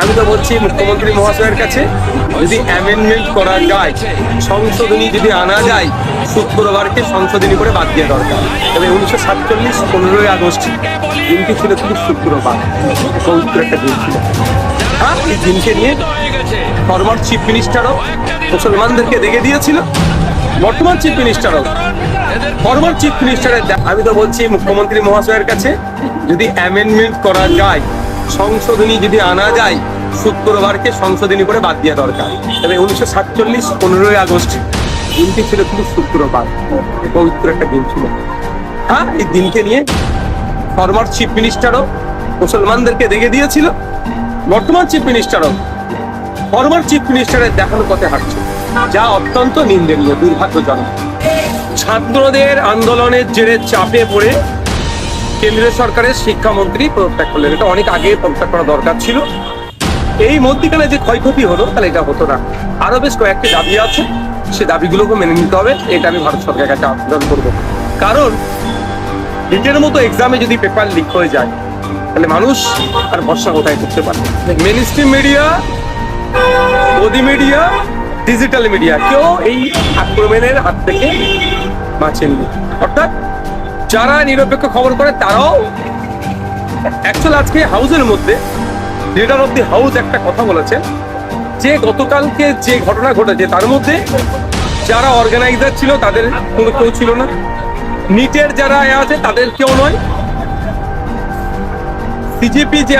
আমি তো বলছি মুখ্যমন্ত্রী মহাশয়ের কাছে যদি অ্যামেন্ডমেন্ট করা যায়, সংশোধনী যদি আনা যায়, শুক্রবারকে সংশোধনী করে বাদ দেওয়া দরকার। তবে 1947 15ই আগস্ট দিনটি ছিল কিন্তু শুক্রবার, পবিত্র একটা দিন ছিল। হ্যাঁ, এই দিনকে নিয়ে ফরমার চিফ মিনিস্টারও মুসলমানদেরকে দেখে দিয়েছিল, বর্তমান চিফ মিনিস্টারও ফরমার চিফ মিনিস্টারের। আমি তো বলছি মুখ্যমন্ত্রী মহাশয়ের কাছে যদি অ্যামেন্ডমেন্ট করা যায়, সংশোধনী যদি আনা যায়, শুক্রবারকে সংশোধনী করে বাদ দেওয়া দরকার। তবে 1947 15ই আগস্ট দিনটি ছিল কিন্তু শুক্রবার, পবিত্র একটা দিন ছিল। হ্যাঁ, এই দিনকে নিয়ে ফরমার চিফ মিনিস্টারও মুসলমানদেরকে দেখে দিয়েছিল, বর্তমান চিফ মিনিস্টারও ফরমার চিফ মিনিস্টারের দেখানো পথে হাঁটছে, যা অত্যন্ত নিন্দনীয়, দুর্ভাগ্যজনক। ছাত্রদের আন্দোলনের জেরে চাপে পড়ে কেন্দ্রীয় সরকারের শিক্ষামন্ত্রী পদত্যাগ করলেন। এটা অনেক আগে পদত্যাগ করা দরকার ছিল। এই মধ্যিখানে যে ক্ষয়ক্ষতি হলো, তাহলে এটা হতো না। আরো বেশ কয়েকটি দাবি আছে, সে দাবিগুলোকে মেনে নিতে হবে। এটা আমি ভারত সরকারের কাছে আবেদন করবো। কারণ নিজের মতো এক্সামে যদি পেপার লিক হয়ে যায়, তাহলে মানুষ আর ভরসা কোথায় করতে পারে? মেইন স্ট্রিম মিডিয়া, গদি মিডিয়া, ডিজিটাল মিডিয়া কেউ এই আক্রমণের হাত থেকে বাঁচেননি। অর্থাৎ যারা নিরপেক্ষ খবর করে তারাও অ্যাকচুয়াল আজকে হাউসের মধ্যে লিডার অফ দি হাউস একটা কথা বলেছে যে গতকালকে যে ঘটনা ঘটেছে তার মধ্যে যারা অর্গানাইজার ছিল তাদের কোনো কেউ ছিল না, নিটের যারা আছে তাদের কেউ নয়, সিজিপি যে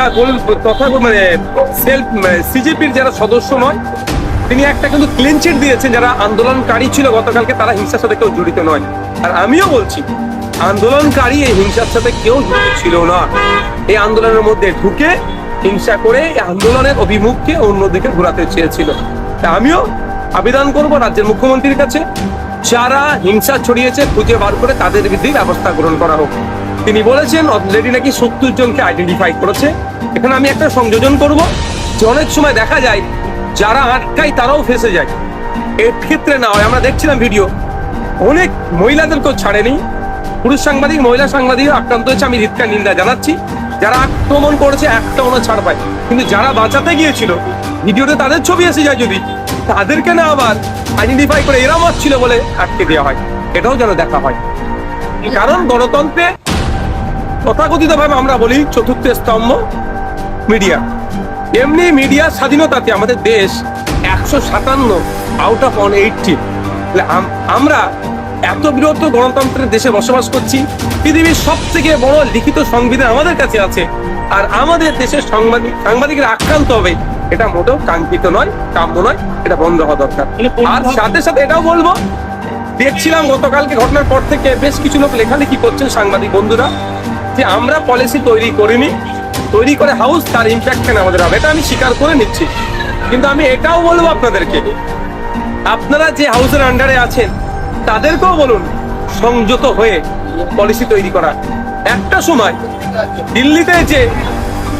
তথা মানে সেলফ সিজিপির যারা সদস্য নয়, তিনি একটা কিন্তু ক্লিন চিট দিয়েছেন যারা আন্দোলনকারী ছিল গতকালকে তারা হিংসার সাথে কেউ জড়িত নয়। আর আমিও বলছি আন্দোলনকারী এই হিংসার সাথে কেউ জড়িত ছিল না। এই আন্দোলনের মধ্যে ঢুকে হিংসা করে এই আন্দোলনের অভিমুখকে অন্যদিকে ঘোরাতে চেয়েছিল। তা আমিও আবেদন করব রাজ্যের মুখ্যমন্ত্রীর কাছে, যারা হিংসা ছড়িয়েছে খুঁজে বার করে তাদের বিরুদ্ধে ব্যবস্থা গ্রহণ করা হোক। তিনি বলেছেন অলরেডি নাকি 70 জনকে আইডেন্টিফাই করেছে। এখানে আমি একটা সংযোজন করব যে অনেক সময় দেখা যায় যারা আটকায় তারাও ফেঁসে যায়। এর ক্ষেত্রে না হয় আমরা দেখছিলাম ভিডিও, অনেক মহিলাদেরকেও ছাড়েনি, পুরুষ সাংবাদিক মহিলা সাংবাদিক আক্রান্ত হয়েছে। আমি ধিক্কার নিন্দা জানাচ্ছি। যারা আক্রমণ করেছে একটা ওনা ছাড় পায়, কিন্তু যারা বাঁচাতে গিয়েছিল ভিডিওতে তাদের ছবি এসে যায়, যদি তাদেরকে না আবার আইডেন্টিফাই করে এরা মারছিল বলে আটকে দেওয়া হয়, এটাও যেন দেখা হয়। কারণ গণতন্ত্রে তথাকথিত ভাবে আমরা বলি চতুর্থ স্তম্ভ মিডিয়া, এমনি মিডিয়া স্বাধীনতাতে আমাদের দেশ 157 আউট অফ 180। আমরা এত বৃহৎ গণতন্ত্রের দেশে বসবাস করছি, পৃথিবীর সব থেকে বড় লিখিত সংবিধান আমাদের কাছে আছে, আর আমাদের দেশের সাংবাদিকরা আক্রান্ত হবে, এটা মোটেও কাঙ্ক্ষিত নয়, কাম্য নয়, এটা বন্ধ হওয়া দরকার। আর সাথে সাথে এটাও বলবো, দেখছিলাম গতকালকে ঘটনার পর থেকে বেশ কিছু লোক লেখালেখি করছেন সাংবাদিক বন্ধুরা যে আমরা পলিসি তৈরি করিনি, তৈরি করে হাউস তার ইম্প্যাক্ট কেন আমাদের হবে, এটা আমি স্বীকার করে নিচ্ছি। কিন্তু আমি এটাও বলবো আপনাদেরকে, আপনারা যে হাউসের আন্ডারে আছেন তাদেরকেও বলুন সংযত হয়ে পলিসি তৈরি করা। একটা সময় দিল্লিতে যে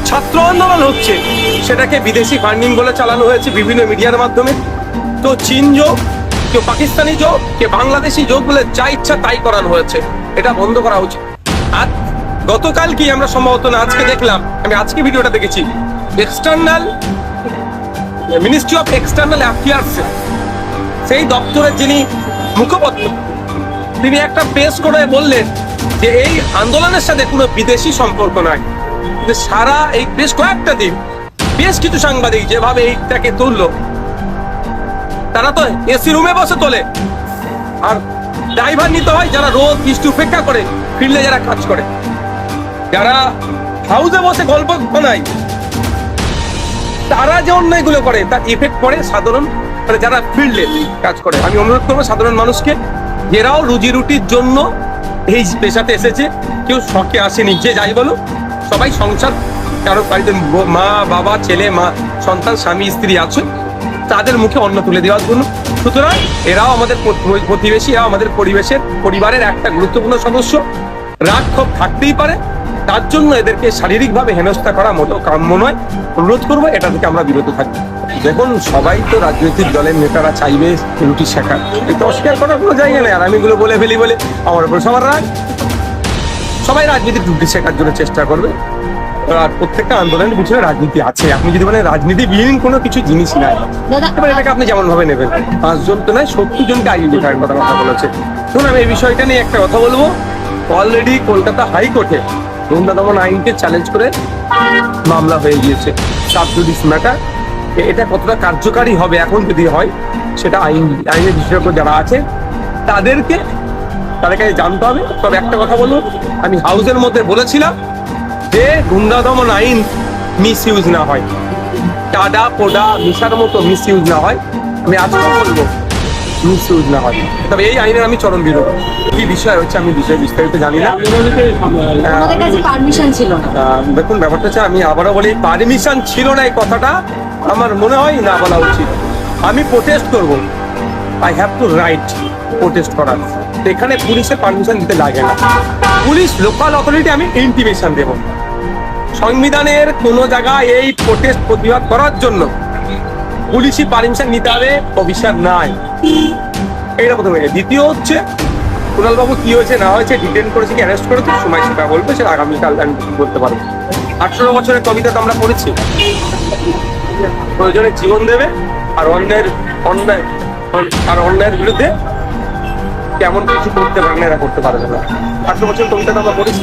ছাত্র আন্দোলন হচ্ছে সেটাকে বিদেশি ফান্ডিং বলে চালানো হয়েছে বিভিন্ন মিডিয়ার মাধ্যমে। তো চীন যোগ, কেউ পাকিস্তানি যোগ, কে বাংলাদেশি যোগ বলে যা ইচ্ছা তাই করানো হয়েছে, এটা বন্ধ করা উচিত। আর গতকাল কি আমরা সম্ভবত না আজকে দেখলাম, আমি আজকে ভিডিওটা দেখেছি, external ministry of external affairs সেই দপ্তরের যিনি মুখপাত্র, তিনি একটা প্রেস করে বললেন যে এই আন্দোলনের সাথে কোনো বিদেশি সম্পর্ক নাই। সারা এই বেশ কয়েকটা দিন বেশ কিছু সাংবাদিক যেভাবে এইটাকে তুললো, তারা তো এসি রুমে বসে তোলে, আর ড্রাইভার নিতে হয় যারা রোদ বৃষ্টি উপেক্ষা করে ফিল্ডে যারা কাজ করে, যারা হাউসে বসে গল্প বানায়, তারা যে অন্যায়গুলো করে তার ইফেক্ট পড়ে সাধারণ মানে যারা ফিল্ডে কাজ করে। আমি অনুরোধ করবো সাধারণ মানুষকে, এরাও রুজি রুটির জন্য এই পেশাতে এসেছে, কেউ শখে আসেনি। যে যাই বলো, সবাই সংসার, কারো বাড়িতে মা বাবা ছেলে মা সন্তান স্বামী স্ত্রী আছে, তাদের মুখে অন্ন তুলে দেওয়ার জন্য। সুতরাং এরাও আমাদের প্রতিবেশী, এরাও আমাদের পরিবারের একটা গুরুত্বপূর্ণ সদস্য। রাগ ক্ষোভ থাকতেই পারে, তার জন্য এদেরকে শারীরিকভাবে হেনস্থা করা মোটেও কাম্য নয়। অনুরোধ করবো এটা থেকে আমরা বিরত থাকি। দেখুন, সবাই তো রাজনৈতিক দলের নেতারা চাইবে রুটি শেখার, এটা অস্বীকার করার কোনো জায়গা নেই। আর আমি এগুলো বলে ফেলি বলে আমার উপর সবার রাগ। সবাই রাজনীতির রুটি শেখার জন্য চেষ্টা করবে, আর প্রত্যেকটা আন্দোলনের পিছনে রাজনীতি আছে। আপনি যদি মানে রাজনীতি বিহীন কোনো কিছু জিনিস নাই, দাদা এবার এটাকে আপনি যেমন ভাবে নেবেন। 5 জন তো নয়, 70 জনকে আইডেন্টিফাই কথা বলেছে। শুনুন, আমি এই বিষয়টা নিয়ে একটা কথা বলবো। অলরেডি কলকাতা হাইকোর্টে গুন্ডা দমন আইনকে চ্যালেঞ্জ করে মামলা হয়ে গিয়েছে, সাব জুডিস ম্যাটার। এটা কতটা কার্যকারী হবে এখন যদি হয়, সেটা আইনের বিশেষজ্ঞ যারা আছে তাদেরকে কাছে জানতে হবে। তবে একটা কথা বলবো, আমি হাউসের মধ্যে বলেছিলাম যে গুন্ডা দমন আইন মিস ইউজ না হয়, টাডা পোডা মিশার মতো মিস ইউজ না হয়। আমি আজকেও বলবো মিস ইউজ না হয়। তবে এই আইনের আমি চরম বিরোধ। কি বিষয় হচ্ছে আমি বিষয় বিস্তারিত জানি না। আমাদের কাছে পারমিশন ছিল না। দেখুন, ব্যাপারটা হচ্ছে, আমি আবারও বলি, পারমিশন ছিল না এই কথাটা আমার মনে হয় না বলা উচিত। আমি প্রোটেস্ট করব, I have to right protest করার। এখানে পুলিশের পারমিশন দিতে লাগে না। পুলিশ লোকাল অথরিটি আমি ইন্টিমেশন দেব। সংবিধানের কোনো জায়গায় এই প্রোটেস্ট প্রতিবাদ করার জন্য পুলিশি পারমিশন নিতে হবে অফিসার নাই। এইটা প্রথমে। দ্বিতীয় হচ্ছে, কুণাল বাবু কি হয়েছে না হয়েছে, ডিটেন করেছে কি অ্যারেস্ট করেছে, সময় সেটা বলবে, সেটা আগামীকাল আমি বলতে পারবো। 18 বছরের কবিতা তো আমরা পড়েছি, প্রয়োজনে জীবন দেবে আর অন্যায়ের বিরুদ্ধে কেমন কিছু করতে পারবে না, এরা করতে পারবে না। 18 বছরের কবিতা তো আমরা পড়েছি।